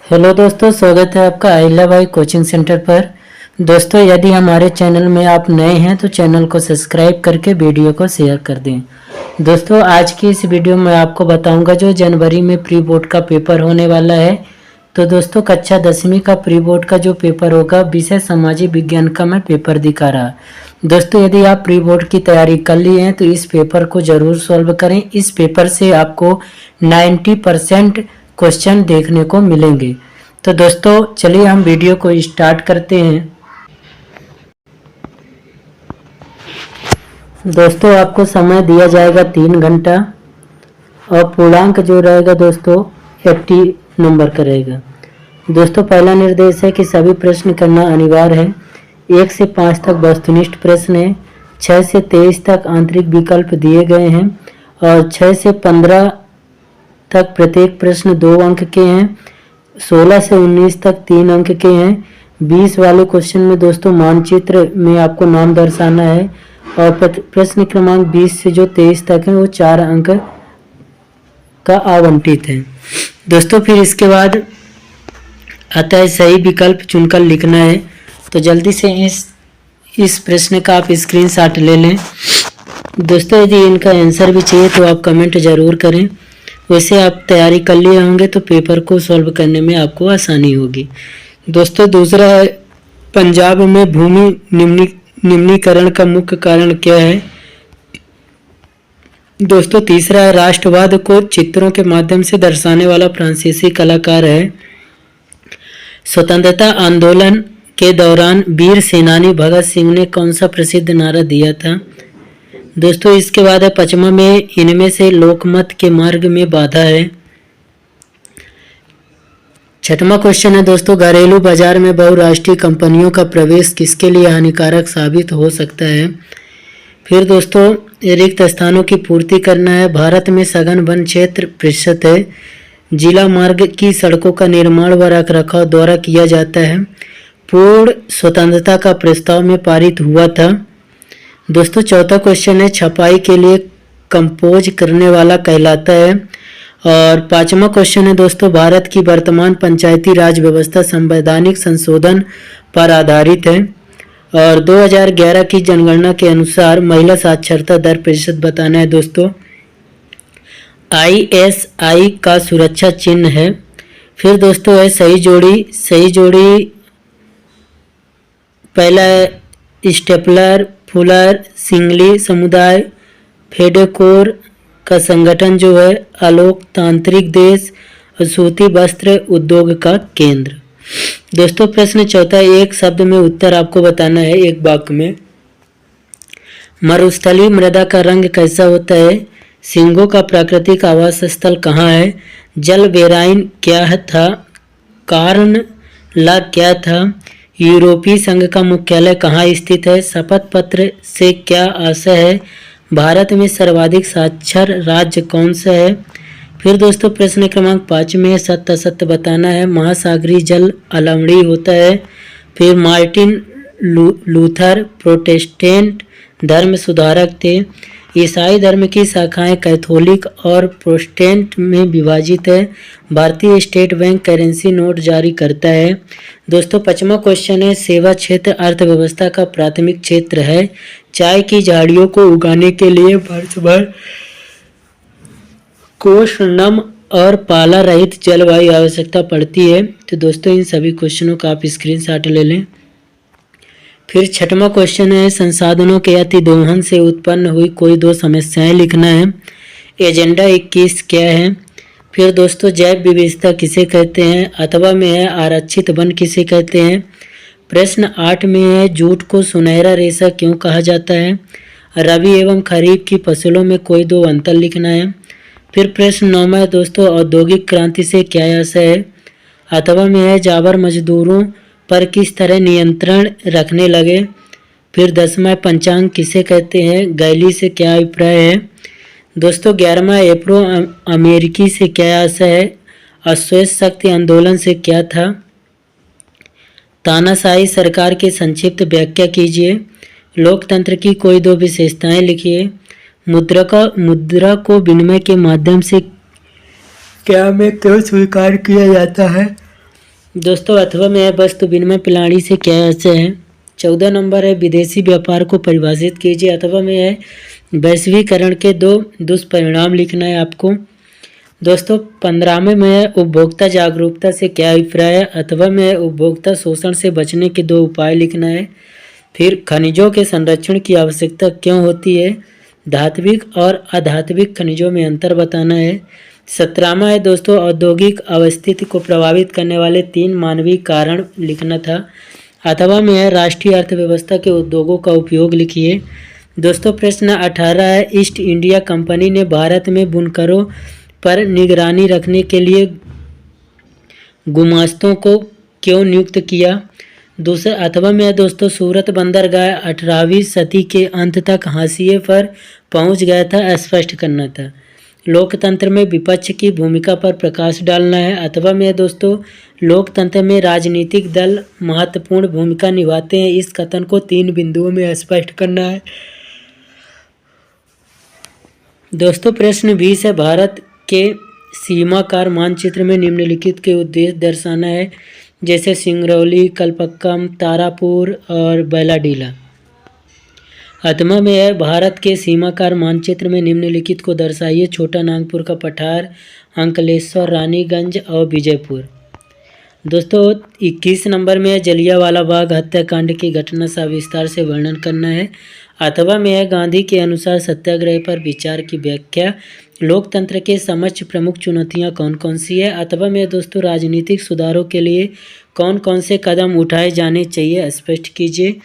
Hello दोस्तों, स्वागत है आपका अहिल्या भाई कोचिंग सेंटर पर। दोस्तों, यदि हमारे चैनल में आप नए हैं तो चैनल को सब्सक्राइब करके वीडियो को शेयर कर दें। दोस्तों, आज की इस वीडियो में आपको बताऊंगा जो जनवरी में प्री बोर्ड का पेपर होने वाला है। तो दोस्तों, कक्षा 10वीं का प्री बोर्ड का जो पेपर होगा विषय सामाजिक विज्ञान का मैं पेपर दिखा रहा। दोस्तों, यदि आप प्री बोर्ड की तैयारी कर लिए हैं तो इस पेपर को ज़रूर सॉल्व करें। इस पेपर से आपको 90% क्वेश्चन देखने को मिलेंगे। तो दोस्तों, चलिए हम वीडियो को स्टार्ट करते हैं। दोस्तों, आपको समय दिया जाएगा 3 घंटा और पूर्णांक जो रहेगा दोस्तों 80 नंबर का रहेगा। दोस्तों, पहला निर्देश है कि सभी प्रश्न करना अनिवार्य है। 1 से 5 तक वस्तुनिष्ठ प्रश्न है। 6 से 23 तक आंतरिक विकल्प दिए गए हैं और 6 से 15 तक प्रत्येक प्रश्न 2 अंक के हैं। 16 से 19 तक 3 अंक के हैं। 20 वाले क्वेश्चन में दोस्तों मानचित्र में आपको नाम दर्शाना है और प्रश्न क्रमांक 20 से जो 23 तक है वो 4 अंक का आवंटित है। दोस्तों, फिर इसके बाद आता है सही विकल्प चुनकर लिखना है। तो जल्दी से इस प्रश्न का आप स्क्रीनशॉट ले लें। दोस्तों, यदि इनका आंसर भी चाहिए तो आप कमेंट ज़रूर करें। वैसे आप तैयारी कर लिए होंगे तो पेपर को सॉल्व करने में आपको आसानी होगी। दोस्तों, दूसरा है पंजाब में भूमि निम्नीकरण का मुख्य कारण क्या है। दोस्तों, तीसरा है राष्ट्रवाद को चित्रों के माध्यम से दर्शाने वाला फ्रांसीसी कलाकार है। स्वतंत्रता आंदोलन के दौरान वीर सेनानी भगत सिंह ने कौन सा प्रसिद्ध नारा दिया था। दोस्तों, इसके बाद है पचमा में इनमें से लोकमत के मार्ग में बाधा है। छठवां क्वेश्चन है दोस्तों, घरेलू बाजार में बहुराष्ट्रीय कंपनियों का प्रवेश किसके लिए हानिकारक साबित हो सकता है। फिर दोस्तों, रिक्त स्थानों की पूर्ति करना है। भारत में सघन वन क्षेत्र प्रतिशत है। जिला मार्ग की सड़कों का निर्माण व रखरखाव द्वारा किया जाता है। पूर्ण स्वतंत्रता का प्रस्ताव में पारित हुआ था। दोस्तों, चौथा क्वेश्चन है छपाई के लिए कंपोज करने वाला कहलाता है। और पांचवा क्वेश्चन है दोस्तों, भारत की वर्तमान पंचायती राज व्यवस्था संवैधानिक संशोधन पर आधारित है। और 2011 की जनगणना के अनुसार महिला साक्षरता दर प्रतिशत बताना है। दोस्तों, ISI का सुरक्षा चिन्ह है। फिर दोस्तों है सही जोड़ी पहला है स्टेपलर, फुलर, सिंगली समुदाय, फेडेकोर का संगठन जो है, अलोकतांत्रिक देश और सूती वस्त्र उद्योग का केंद्र। दोस्तों, प्रश्न चौथा, एक शब्द में उत्तर आपको बताना है एक वाक्य में। मरुस्थलीय मृदा का रंग कैसा होता है। सिंगों का प्राकृतिक आवास स्थल कहाँ है। जल बेराइन क्या था। कारण ला क्या था। यूरोपीय संघ का मुख्यालय कहाँ स्थित है। शपथ पत्र से क्या आशय है। भारत में सर्वाधिक साक्षर राज्य कौन सा है। फिर दोस्तों, प्रश्न क्रमांक 5 में सत्य असत्य बताना है। महासागरीय जल अम्लीय होता है। फिर मार्टिन लूथर प्रोटेस्टेंट धर्म सुधारक थे। ईसाई धर्म की शाखाएं कैथोलिक और प्रोटेस्टेंट में विभाजित है। भारतीय स्टेट बैंक करेंसी नोट जारी करता है। दोस्तों, 5वां क्वेश्चन है सेवा क्षेत्र अर्थव्यवस्था का प्राथमिक क्षेत्र है। चाय की झाड़ियों को उगाने के लिए वर्ष भर कोष नम और पाला रहित जलवायु आवश्यकता पड़ती है। तो दोस्तों, इन सभी क्वेश्चनों का आप स्क्रीनशॉट ले लें। फिर 6वां क्वेश्चन है संसाधनों के अति दोहन से उत्पन्न हुई कोई 2 समस्याएं लिखना है। एजेंडा 21 क्या है। फिर दोस्तों, जैव विविधता किसे कहते हैं। अथवा में है आरक्षित वन किसे कहते हैं। प्रश्न 8 में है जूट को सुनहरा रेशा क्यों कहा जाता है। रबी एवं खरीफ की फसलों में कोई 2 अंतर लिखना है। फिर प्रश्न 9 में दोस्तों, औद्योगिक क्रांति से क्या आशय है। अथवा में है जाबर मजदूरों पर किस तरह नियंत्रण रखने लगे। फिर 10वां पंचांग किसे कहते हैं। गैली से क्या अभिप्राय है। दोस्तों, 11वां एफ्रो अमेरिकी से क्या आशय है। अश्वेत शक्ति आंदोलन से क्या था। तानाशाही सरकार की संक्षिप्त व्याख्या कीजिए। लोकतंत्र की कोई 2 विशेषताएं लिखिए। मुद्रा को विनिमय के माध्यम से क्या में क्यों स्वीकार किया जाता है। दोस्तों अथवा में है वस्तु विनिमय प्रणाली से क्या आशय है। 14 नंबर है विदेशी व्यापार को परिभाषित कीजिए। अथवा में है वैश्वीकरण के 2 दुष्परिणाम लिखना है आपको। दोस्तों 15वें में है उपभोक्ता जागरूकता से क्या अभिप्राय है। अथवा में है उपभोक्ता शोषण से बचने के 2 उपाय लिखना है। फिर खनिजों के संरक्षण की आवश्यकता क्यों होती है। धात्विक और अधात्विक खनिजों में अंतर बताना है। 17वां है दोस्तों औद्योगिक अवस्थिति को प्रभावित करने वाले 3 मानवीय कारण लिखना था। अथवा में है राष्ट्रीय अर्थव्यवस्था के उद्योगों का उपयोग लिखिए। दोस्तों प्रश्न 18 है ईस्ट इंडिया कंपनी ने भारत में बुनकरों पर निगरानी रखने के लिए गुमास्तों को क्यों नियुक्त किया। दूसरा अथवा में है दोस्तों सूरत बंदरगाह 18वीं सदी के अंत तक हाशिए पर पहुंच गया था, स्पष्ट करना था। लोकतंत्र में विपक्ष की भूमिका पर प्रकाश डालना है। अथवा में है दोस्तों लोकतंत्र में राजनीतिक दल महत्वपूर्ण भूमिका निभाते हैं, इस कथन को 3 बिंदुओं में स्पष्ट करना है। दोस्तों प्रश्न 20 है भारत के सीमाकार मानचित्र में निम्नलिखित के उद्देश्य दर्शाना है, जैसे सिंगरौली, कलपक्कम, तारापुर और बैलाडीला। अथवा में है भारत के सीमाकार मानचित्र में निम्नलिखित को दर्शाइए। छोटा नागपुर का पठार, अंकलेश्वर, रानीगंज और विजयपुर। दोस्तों 21 नंबर में है जलियांवाला बाग हत्याकांड की घटना का विस्तार से वर्णन करना है। अथवा में है गांधी के अनुसार सत्याग्रह पर विचार की व्याख्या। लोकतंत्र के समक्ष प्रमुख चुनौतियां कौन कौन सी है। अथवा में दोस्तों राजनीतिक सुधारों के लिए कौन कौन से कदम उठाए जाने चाहिए, स्पष्ट कीजिए।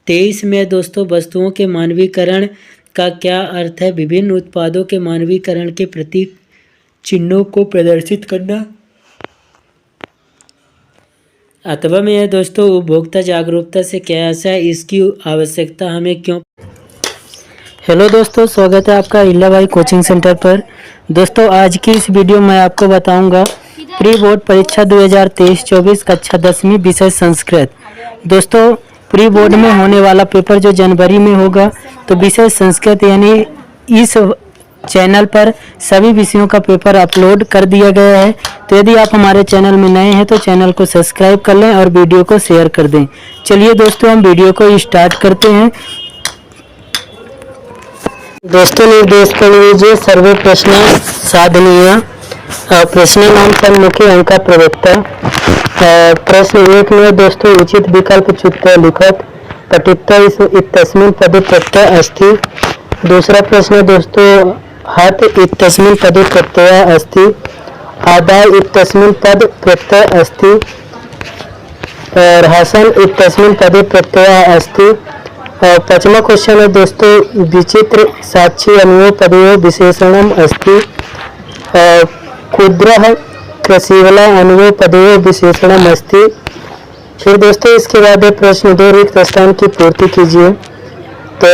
23 में दोस्तों वस्तुओं के मानवीकरण का क्या अर्थ है। विभिन्न उत्पादों के मानवीकरण के प्रतीक चिन्हों को प्रदर्शित करना। अथवा में है दोस्तों उपभोक्ता जागरूकता से क्या आशा है, इसकी आवश्यकता हमें क्यों। हेलो दोस्तों, स्वागत है आपका इल्ला भाई कोचिंग सेंटर पर। दोस्तों आज की इस वीडियो में आपको बताऊंगा प्री बोर्ड परीक्षा 2023-24 कक्षा 10वीं विषय संस्कृत। दोस्तों प्री बोर्ड में होने वाला पेपर जो जनवरी में होगा, तो विषय संस्कृत यानी इस चैनल पर सभी विषयों का पेपर अपलोड कर दिया गया है। तो यदि आप हमारे चैनल में नए हैं तो चैनल को सब्सक्राइब कर लें और वीडियो को शेयर कर दें। चलिए दोस्तों हम वीडियो को स्टार्ट करते हैं। दोस्तों निर्देश कर लीजिए सर्वे प्रश्न साधनीय प्रश्न नाम पर मुख्य अंक प्रवक्ता। प्रश्न 1 में दोस्तों उचित विकल्प चुनकर लिखत पठित्वा इत्यस्मिन् पदे प्रत्यय अस्ति। दूसरा प्रश्न दोस्तों हत इत्यस्मिन् पदे प्रत्यय अस्ति। आदाय इत्यस्मिन् पद प्रत्यय अस्ति और हसन इत्यस्मिन् पदे प्रत्यय अस्ति। और 5वां क्वेश्चन है दोस्तों विचित्र साक्षी अन्वय पदयोः विशेषणम अस्ति। क्षुद्रः कृषिवला अन्वय पदयोः विशेषणम अस्ति। फिर दोस्तों इसके बाद प्रश्न 2 रिक्त स्थान की पूर्ति कीजिए। तो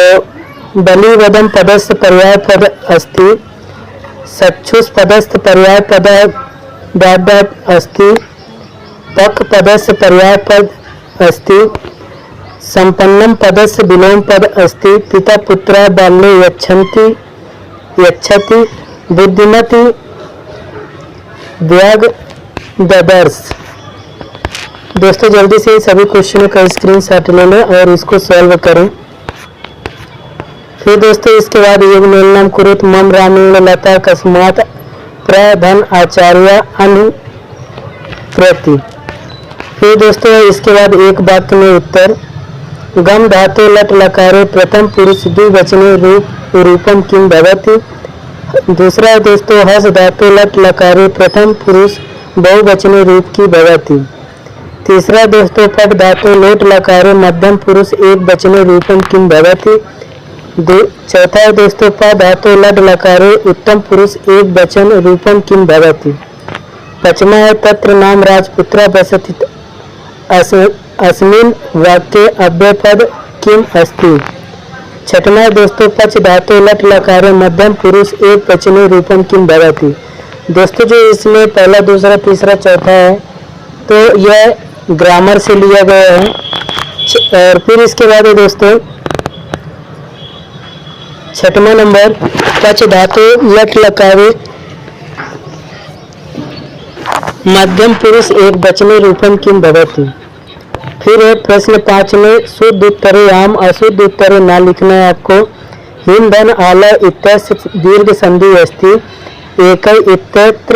बलिवदम पदस्थ पर्याय पद अस्ति। सक्षुष पदस्थ पर्याय पद अस्ति। पक पदस्थ पर्याय पद अस्ति। संपन्नम पदस्य विलोम पद अस्ति। पिता पुत्र बाल्ये यच्छति बुद्धिमति व्याग ददर्श। दोस्तों जल्दी से सभी क्वेश्चनों का स्क्रीनशॉट ले लें और इसको सॉल्व करें। फिर दोस्तों इसके बाद युग्मेलनम कुरुत मम रामेण लता कस्मात् प्रधन आचार्य अनुप्रति। फिर दोस्तों इसके बाद एक वाक्य में उत्तर। गम धातु लट लकारे प्रथम पुरुष द्विवचने रूपम किम भवति। दूसरा दोस्तों हस धातु लट लकारे प्रथम पुरुष बहुवचने रूप की भवति। तीसरा दोस्तों पट धातु लोट लकारे मध्यम पुरुष एक वचने रूपम किम भवति। चौथा दोस्तों प धातु लट लकारे उत्तम पुरुष एक वचन रूपम किम भवति। 5वां है तत्र नाम राजपुत्र बसति अस्मिन् वाक्ये अव्ययपद किम अस्ति। 6वां दोस्तों पच धातु लट लकारे मध्यम पुरुष एक वचने रूपम किम भवति। दोस्तों जो इसमें पहला दूसरा तीसरा चौथा है तो यह ग्रामर से लिया गया है। और फिर इसके बाद है दोस्तों 6वां नंबर पच धातु लट लकारे मध्यम पुरुष एक वचने रूपम किम भवति। फिर है प्रश्न 5 में शुद्ध उत्तरे आम अशुद्ध उत्तरे ना लिखना है आपको। हिम धन आल इत्यस्य दीर्घ संधि अस्ति एकै इत्यत्र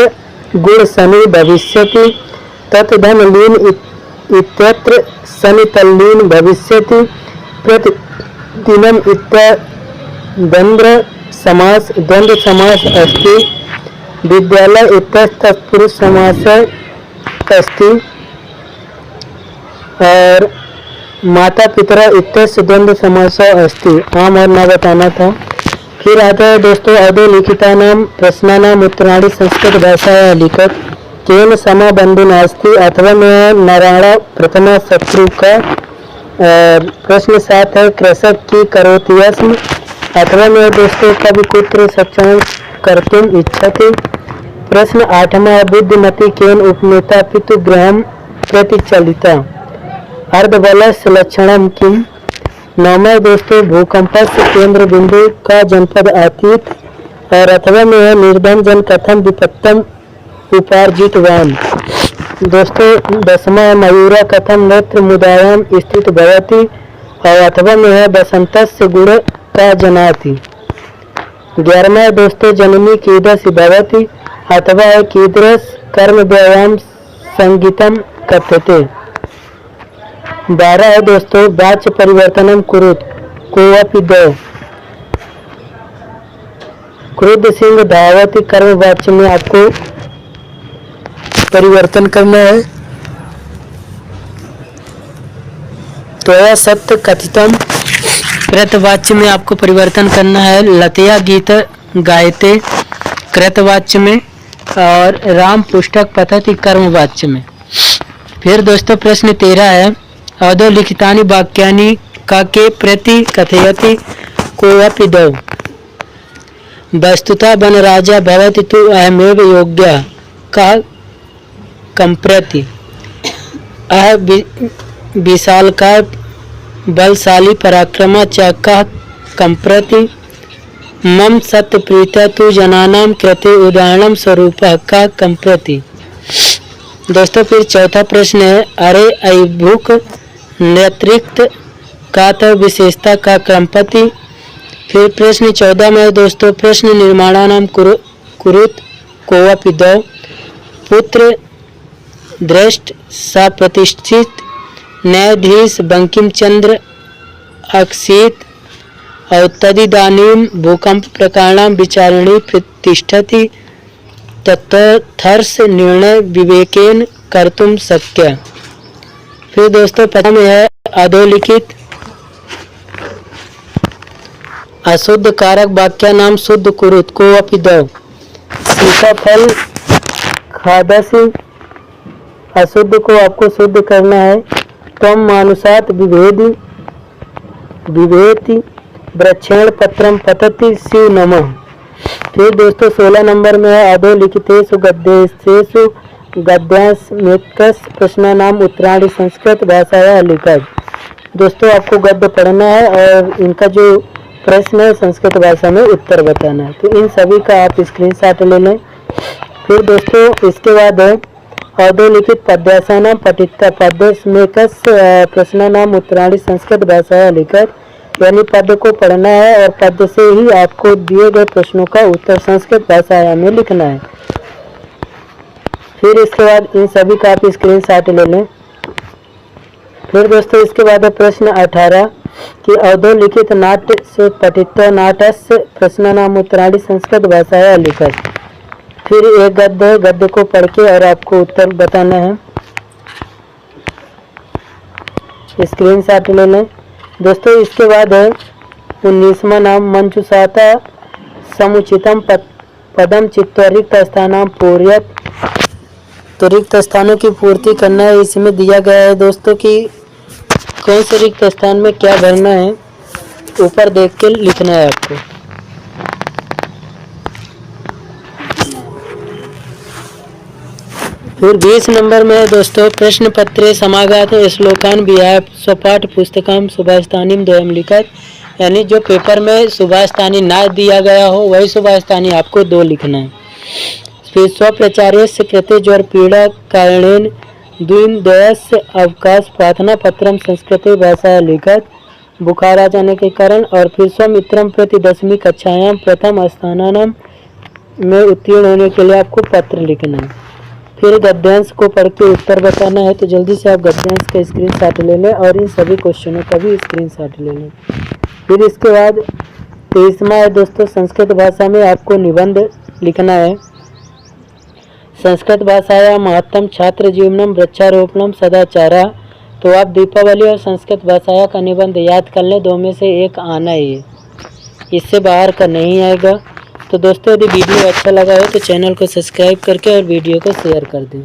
गुण शनि भविष्यति तत् धन लीन इत्यत्र शनि तल्लीन भविष्यति प्रतिदिनम इत्यद्वन्द्व समास अस्ति विद्यालय इत्यस्य तत्पुरुष समास अस्ति और माता पिता इत्यस्य द्वंद्व समास अस्ति। आम और ना बताना था। फिर आता है दोस्तों अधोलिखितानां प्रश्नानाम् उत्तराणि संस्कृत भाषायां लिखत केन समाबंधु नास्ति अथवा में नारायण प्रथमा शत्रु का। प्रश्न 7 है कृषक की करोति यस्म अथवा में दोस्तों कवि कुत्र सक्षम कर्तुम इच्छति। प्रश्न 8वां है बुद्धिमती केन उपनेता पितुग्रहम प्रतिचलिता अर्धबलस्य लक्षणम किम। 9वां दोस्तों भूकंपस्य केंद्र बिंदु का जनपद अतीत और अथवा में है निर्धन जन कथम विपत्तम उपार्जितवान। दोस्तों 10वां है मयूरा कथम नेत्र मुदायाम स्थित भवति और अथवा में है बसंतस्य गुण का जनाति। 11वां दोस्तों जननी कीदृश भवति अथवा है कीदृश कर्म व्यायाम संगीतम कथ्यते। 12 है दोस्तों वाच्य परिवर्तनम कुरुत कोऽपि द्वौ क्रुद्ध सिंह धावति कर्म वाच्य में आपको परिवर्तन करना है। त्वया सत्य कथितम कृतवाच्य में आपको परिवर्तन करना है। लतया गीत गायते कृतवाच्य में और राम पुस्तक पठति कर्मवाच्य में। फिर दोस्तों प्रश्न 13 है अधोलिखितानि वाक्यानि काके प्रति कथयति कोऽपि द्वौ। वस्तुतः वन राजा भवति तु अहमेव योग्य कः कंप्रति अह विशालकाय बलशाली पराक्रमा च कः कंप्रति मम सत्य प्रीत्या तु जनानां कृते उदाहरणं स्वरूपः कः कंप्रति। दोस्तों फिर चौथा प्रश्न है अरे अभिभूक नेतृत्व का तो विशेषता का क्रमपति। फिर प्रश्न 14 में दोस्तों प्रश्न निर्माणानाम कुरुत कोऽपि द्वौ पुत्र दृष्ट सा प्रतिष्ठित न्यायाधीश बंकिम चंद्र अक्षित और तदिदानीं भूकंप प्रकरण विचारणी प्रतिष्ठति तत्थर्ष निर्णय विवेकेन कर्तुम शक्य। फिर दोस्तों 15 में है अधोलिखित अशुद्ध कारक वाक्य नाम शुद्ध कुरुत कोऽपि द्वौ सीताफल खादसि। अशुद्ध को आपको शुद्ध करना है। तम मानुषात विभेति वृक्षेण पत्रम पतति शिव नमः। फिर दोस्तों 16 नंबर में है अधोलिखितेषु गद्येषु गद्यांशमेकस् प्रश्नानाम उत्तराणि संस्कृत भाषायां लिखत। दोस्तों आपको गद्य पढ़ना है और इनका जो प्रश्न है संस्कृत भाषा में उत्तर बताना है। तो इन सभी का आप स्क्रीनशॉट ले लें। फिर दोस्तों इसके बाद है अधोलिखित पद्यासानां पठिता पद्यमेकस् प्रश्नानाम उत्तराणि संस्कृत भाषायां लिखत। यानी पद्य को पढ़ना है और पद्य से ही आपको दिए गए प्रश्नों का उत्तर संस्कृत भाषा में लिखना है। फिर इसके बाद इन सभी का आप स्क्रीनशॉट ले लें। फिर दोस्तों इसके बाद है प्रश्न 18 कि अधोलिखित नाट्य से पठित नाट्यस्य प्रश्नानाम उत्तराणि संस्कृत भाषायां लिखत। फिर एक गद्य को पढ़ के और आपको उत्तर बताना है। स्क्रीनशॉट ले लें। दोस्तों इसके बाद है 19वां नाम मंचुषाता समुचितम पदम चित्तरिक्त स्थानां पूर्यत। तो रिक्त स्थानों की पूर्ति करना है। इसमें दिया गया है दोस्तों कि कौन से रिक्त स्थान में क्या भरना है, ऊपर देख के लिखना है आपको। फिर 20 नंबर में दोस्तों प्रश्न पत्रे समागत श्लोकान विहाय स्वपाठ पुस्तकम सुभाषितानीम द्वयम लिखत। यानी जो पेपर में सुभाषितानी ना दिया गया हो वही सुभाषितानी आपको 2 लिखना है। फिर स्वप्रचार्यस्य कृते ज्वरपीड़ा कारणेन द्विदिवस्य अवकाश प्रार्थना पत्रम संस्कृते भाषा लिखत बुखार आ जाने के कारण। और फिर स्वमित्रम प्रति 10वीं कक्षायाम प्रथम स्थानानाम में उत्तीर्ण होने के लिए आपको पत्र लिखना है। फिर गद्यांश को पढ़ के उत्तर बताना है, तो जल्दी से आप गद्यांश का स्क्रीनशॉट ले लें और इन सभी क्वेश्चनों का भी स्क्रीनशॉट ले लें। फिर इसके बाद 23वां है दोस्तों, संस्कृत भाषा में आपको निबंध लिखना है। संस्कृत भाषाया महत्तम छात्र जीवनम वृक्षारोपणम सदाचारा। तो आप दीपावली और संस्कृत भाषाया का निबंध याद कर लें, दो में से एक आना है, इससे बाहर का नहीं आएगा। तो दोस्तों यदि वीडियो अच्छा लगा हो तो चैनल को सब्सक्राइब करके और वीडियो को शेयर कर दें।